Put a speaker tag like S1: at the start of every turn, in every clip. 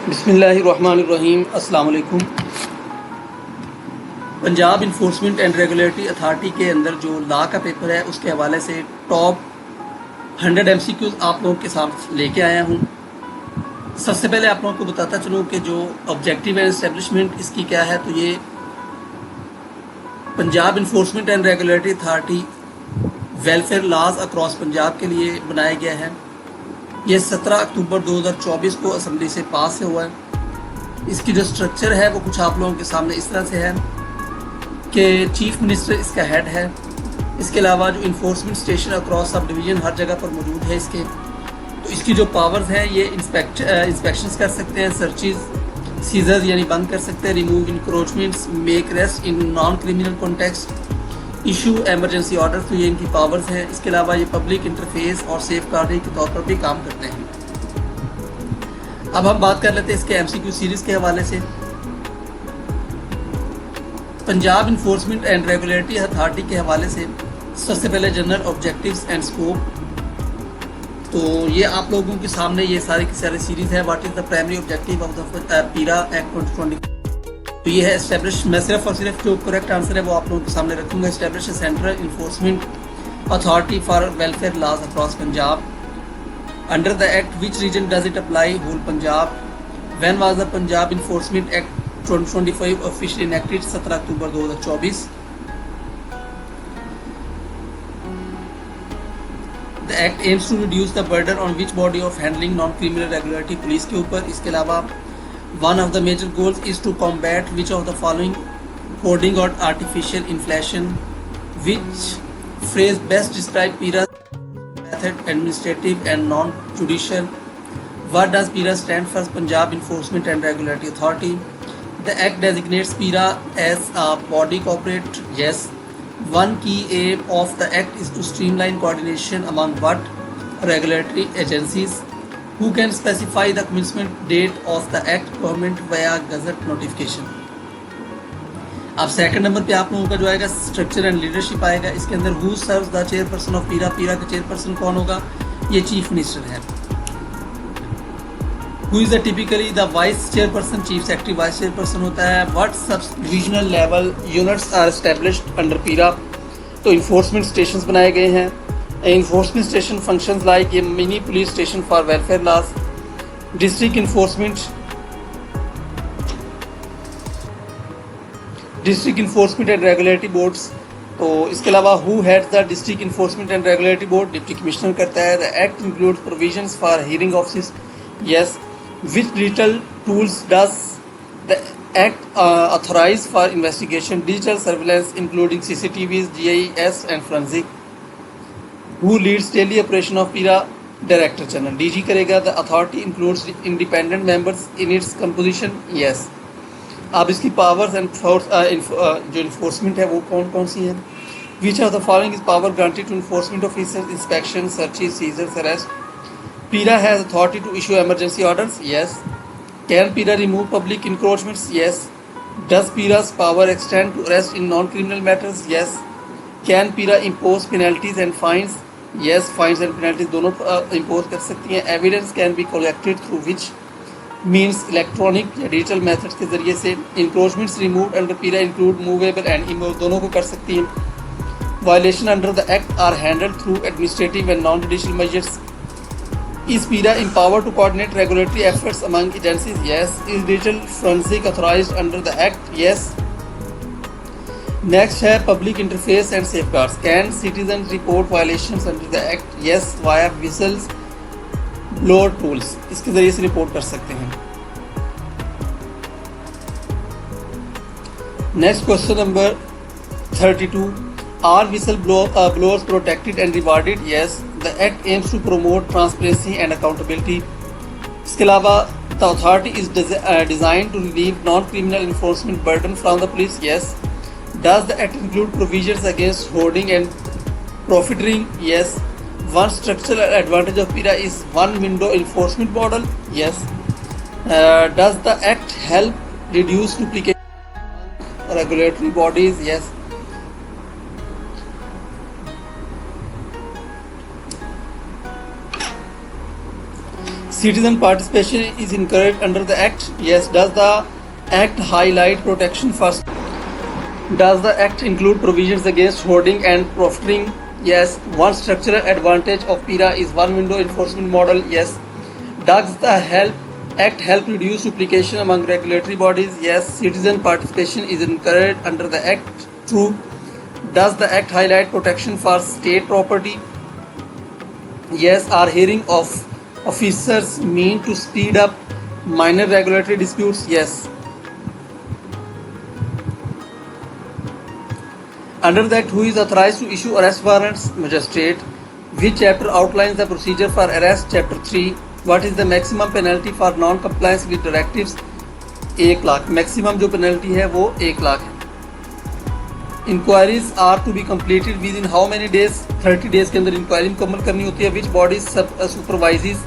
S1: बिस्मिल्लाहिर्रहमानिर्रहीम। अस्सलाम वालेकुम। Punjab enforcement and regulatory authority के अंदर जो लॉ का पेपर है उसके हवाले से टॉप 100 एमसीक्यूज आप लोगों के साथ लेके आया हूँ। सबसे पहले आप लोगों को बताता चलूँ कि जो ऑब्जेक्टिव एंड एस्टेब्लिशमेंट इसकी क्या है। तो ये Punjab enforcement and regulatory authority welfare laws across Punjab के लिए बनाया गया है। ये 17 अक्टूबर 2024 को असम्बली से पास हुआ है। इसकी जो स्ट्रक्चर है वो कुछ आप लोगों के सामने इस तरह से है कि चीफ मिनिस्टर इसका हेड है। इसके अलावा जो enforcement station across subdivision हर जगह पर मौजूद है इसके। तो इसकी जो पावर्स हैं ये इंस्पेक्शंस कर सकते हैं, सर्चिज सीजर्स यानी बंद कर सकते हैं, remove encroachments, make rest in non criminal context, issue emergency order. तो ये इनकी पावर्स हैं। इसके अलावा ये पब्लिक इंटरफेस और सेफ गार्डिंग के तौर पर भी काम करते हैं। अब हम बात कर लेते हैं इसके एमसीक्यू सीरीज के हवाले से। Punjab enforcement and regulatory authority के हवाले से सबसे पहले जनरल ऑब्जेक्टिव्स एंड स्कोप। तो ये आप लोगों के सामने ये सारी की सारी सीरीज है। What is the primary objective of the पीरा एक्ट 2020। तो ये है एस्टेब्लिश, मैं सिर्फ और सिर्फ जो करेक्ट आंसर है वो आप लोगों के सामने रखूंगा। Establish central enforcement authority for welfare laws across Punjab. Under the act which region does it apply? Whole Punjab. When was the Punjab enforcement act 2025 officially enacted? 17 October 2024। The act aims to reduce the burden on which body of handling non criminal regulatory? Police के ऊपर। इसके अलावा one of the major goals is to combat which of the following? Hoarding or artificial inflation. Which phrase best describe PIRA's method? Administrative and non-judicial. What does PIRA stand for? Punjab Enforcement and Regulatory Authority. The act designates PIRA as a body corporate. Yes. One key aim of the act is to streamline coordination among what? Regulatory agencies. Who can specify the commencement date of the act? Government via gazette notification. अब second number पे आप लोगों का जो आएगा structure and leadership आएगा। इसके अंदर who serves the chairperson of PERA? PERA का चेयरपर्सन कौन होगा? ये चीफ मिनिस्टर है। Who is the typically the vice chairperson? Chief secretary vice chairperson होता है। What sub divisional level units are established under PERA? तो इन्फोर्समेंट स्टेशंस बनाए गए हैं। Enforcement station functions like a mini police station for welfare laws. District enforcement and regulatory boards. तो इसके अलावा who heads the district enforcement and regulatory board? Deputy commissioner करता है। The act includes provisions for hearing offices. Yes. Which digital tools does the act authorize for investigation? Digital surveillance including CCTVs, GIS and forensic. Who leads daily operation of PIRA? Director General. DG करेगा। The authority includes independent members in its composition. Yes. अब इसकी powers and जो enforcement है वो कौन कौन सी हैं? Which of the following is power granted to enforcement officers? Inspection, searches, seizures, arrest. PIRA has authority to issue emergency orders. Yes. Can PIRA remove public encroachments? Yes. Does PIRA's power extend to arrest in non-criminal matters? Yes. Can PIRA impose penalties and fines? Yes, fines and penalties दोनों impose कर सकती हैं। Evidence can be collected through which means? Electronic या digital methods के ज़रिए से। Encroachments removed under PIRA include movable and immovable, दोनों को कर सकती हैं। Violation under the act are handled through administrative and non-judicial measures. Is PIRA empowered to coordinate regulatory efforts among agencies? Yes. Is digital forensic authorized under the act? Yes. Next है public interface and safeguards. Can citizen report violations under the act? Yes, via whistles blower tools, इसके जरिए से report कर सकते हैं। Next question number 32। Are whistle blowers protected and rewarded? Yes. The act aims to promote transparency and accountability. इसके अलावा the authority is design to relieve non criminal enforcement burden from the police? Yes. Does the act include provisions against hoarding and profiteering? Yes. One structural advantage of PIRA is one window enforcement model? Yes. Does the act help reduce duplication among regulatory bodies? Yes. Citizen participation is encouraged under the Act. Yes. Does the Act highlight protection for? Does the Act include provisions against hoarding and profiting? Yes. One structural advantage of PIRA is one window enforcement model. Yes. Does the Act help reduce duplication among regulatory bodies? Yes. Citizen participation is encouraged under the Act. True. Does the Act highlight protection for state property? Yes. Are hearing of officers mean to speed up minor regulatory disputes? Yes. Under the Act, who is authorized to issue arrest warrants? Magistrate. Which chapter outlines the procedure for arrest? Chapter 3. What is the maximum penalty for non-compliance with directives? 1 lakh. Maximum जो penalty है वो 1 लाख है. Inquiries are to be completed within how many days? 30 days के अंदर inquiry मुकम्मल करनी होती है. Which body supervises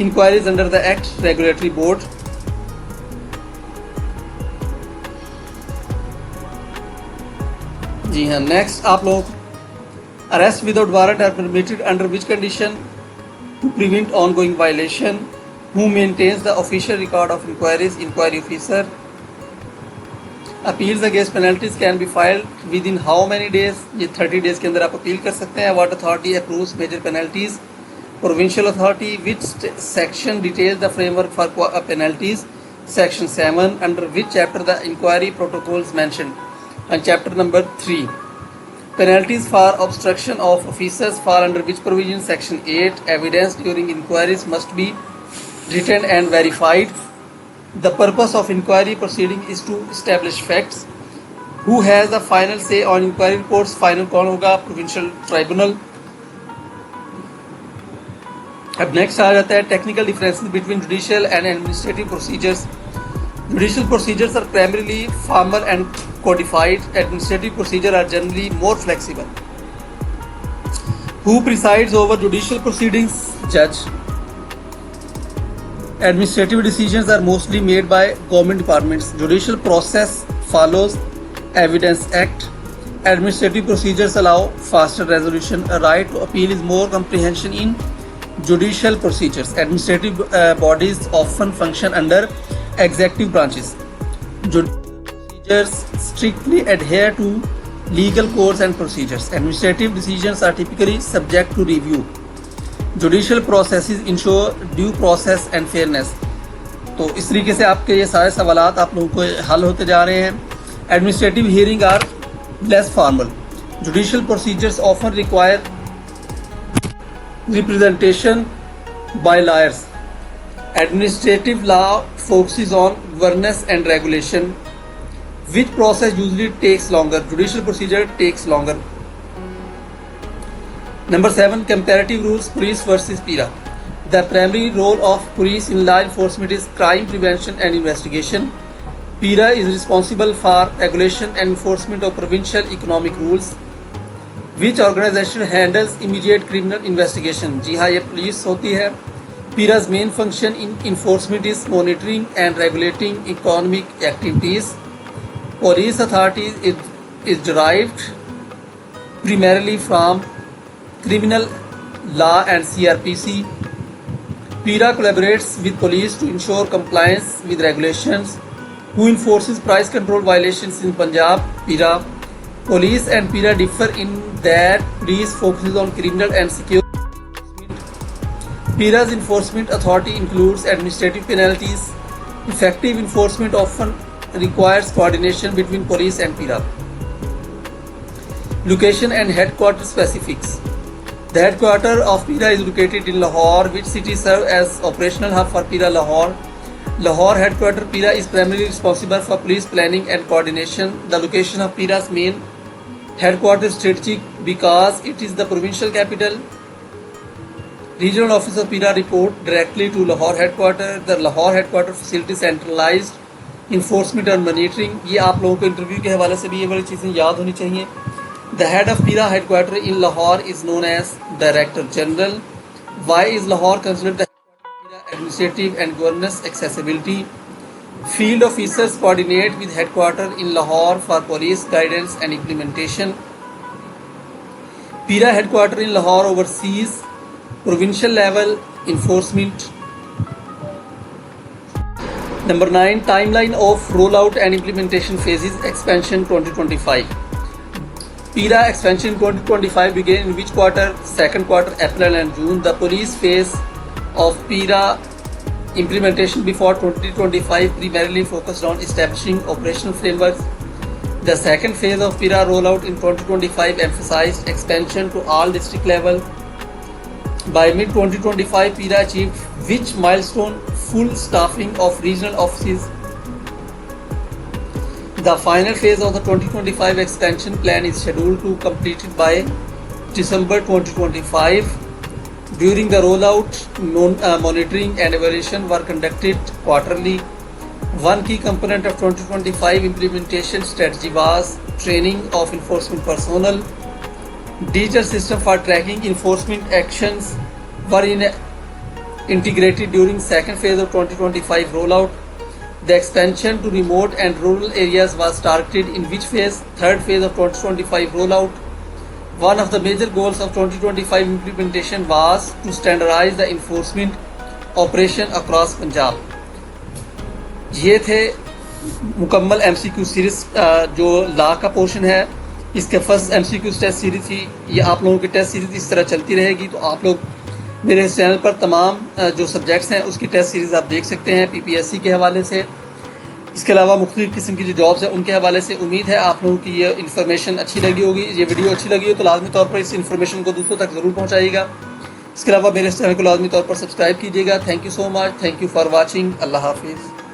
S1: inquiries under the Act? Regulatory Board. जी हाँ. नेक्स्ट आप लोग arrest without warrant are permitted under which condition? To prevent ongoing violation. Who maintains the official record of inquiries? Inquiry officer. Appeals against penalties can be filed within how many days? ये 30 days के अंदर आप appeal कर सकते हैं. What authority approves major penalties? Provincial authority. Which section details the framework for penalties? Section 7. Under which chapter the inquiry protocols mentioned? And chapter number 3. Penalties for obstruction of officers fall under which provision? Section 8. Evidence during inquiries must be written and verified. The purpose of inquiry proceeding is to establish facts. Who has the final say on inquiry reports? Final कौन होगा? Provincial Tribunal. अब next आ जाता है technical differences between judicial and administrative procedures. Judicial procedures are primarily formal and codified. Administrative procedures are generally more flexible. Who presides over judicial proceedings? Judge. Administrative decisions are mostly made by government departments. Judicial process follows Evidence Act. Administrative procedures allow faster resolution. A right to appeal is more comprehension in judicial procedures. Administrative bodies often function under executive branches. Judicial procedures strictly adhere to legal codes and procedures. Administrative decisions are typically subject to review. Judicial processes ensure due process and fairness. तो इस तरीके से आपके ये सारे सवालात आप लोगों को हल होते जा रहे हैं. Administrative hearing are less formal. Judicial procedures often require representation by lawyers. Administrative law focuses on governance and regulation. Which process usually takes longer? Judicial procedure takes longer. Number 7. Comparative rules. Police versus PIRA. The primary role of police in law enforcement is crime prevention and investigation. PIRA is responsible for regulation and enforcement of provincial economic rules. Which organization handles immediate criminal investigation? जी हाँ, ये police होती है. PIRA's main function in enforcement is monitoring and regulating economic activities. Police authority is derived primarily from criminal law and CRPC. PIRA collaborates with police to ensure compliance with regulations. Who enforces price control violations in Punjab? PIRA. Police and PIRA differ in that police focuses on criminal and security. PIRA's enforcement authority includes administrative penalties. Effective enforcement often requires coordination between police and PIRA. Location and headquarters specifics. The headquarters of PIRA is located in Lahore. Which city serves as operational hub for PIRA? Lahore. Lahore headquarters PIRA is primarily responsible for police planning and coordination. The location of PIRA's main headquarters is strategic because it is the provincial capital. Regional office of PIRA report directly to Lahore headquarters. The Lahore headquarters facility centralized enforcement and monitoring. ये आप लोगों को interview के हवाले से भी ये वाली चीज़ें याद होनी चाहिए. The head of PIRA headquarters in Lahore is known as Director General. Why is Lahore considered the headquarters of PIRA? Administrative and governance accessibility. Field officers coordinate with headquarters in Lahore for police guidance and implementation. PIRA headquarters in Lahore oversees provincial level enforcement. Number 9, timeline of rollout and implementation phases, expansion 2025. PIRA expansion 2025 began in which quarter? Second quarter, April and June. The police phase of PIRA implementation before 2025 primarily focused on establishing operational frameworks. The second phase of PIRA rollout in 2025 emphasized expansion to all district level. By mid-2025, PIRA achieved which milestone? Full staffing of regional offices. The final phase of the 2025 expansion plan is scheduled to completed by December 2025. During the rollout, monitoring and evaluation were conducted quarterly. One key component of 2025 implementation strategy was training of enforcement personnel. Digital system for tracking enforcement actions were integrated during second phase of 2025 rollout. The expansion to remote and rural areas was targeted in which phase? Third phase of 2025 rollout. One of the major goals of 2025 implementation was to standardize the enforcement operation across Punjab. ये थे मुकम्मल MCQ series जो law का portion है, इसके first MCQ test series थी। ये आप लोगों की टेस्ट सीरीज इस तरह चलती रहेगी, तो आप लोग मेरे इस चैनल पर तमाम जो सब्जेक्ट्स हैं उसकी टेस्ट सीरीज़ आप देख सकते हैं PPSC के हवाले से। इसके अलावा मुख्तलिफ़ किस्म की जो जॉब्स हैं उनके हवाले से। उम्मीद है आप लोगों की ये इन्फॉर्मेशन अच्छी लगी होगी। ये वीडियो अच्छी लगी हो तो लाजमी तौर पर इस इन्फॉर्मेशन को दूसरों तक ज़रूर पहुँचाइएगा। इसके अलावा मेरे इस चैनल को लाजमी तौर पर सब्सक्राइब कीजिएगा। Thank you so much, thank you for watching. अल्लाह हाफिज़।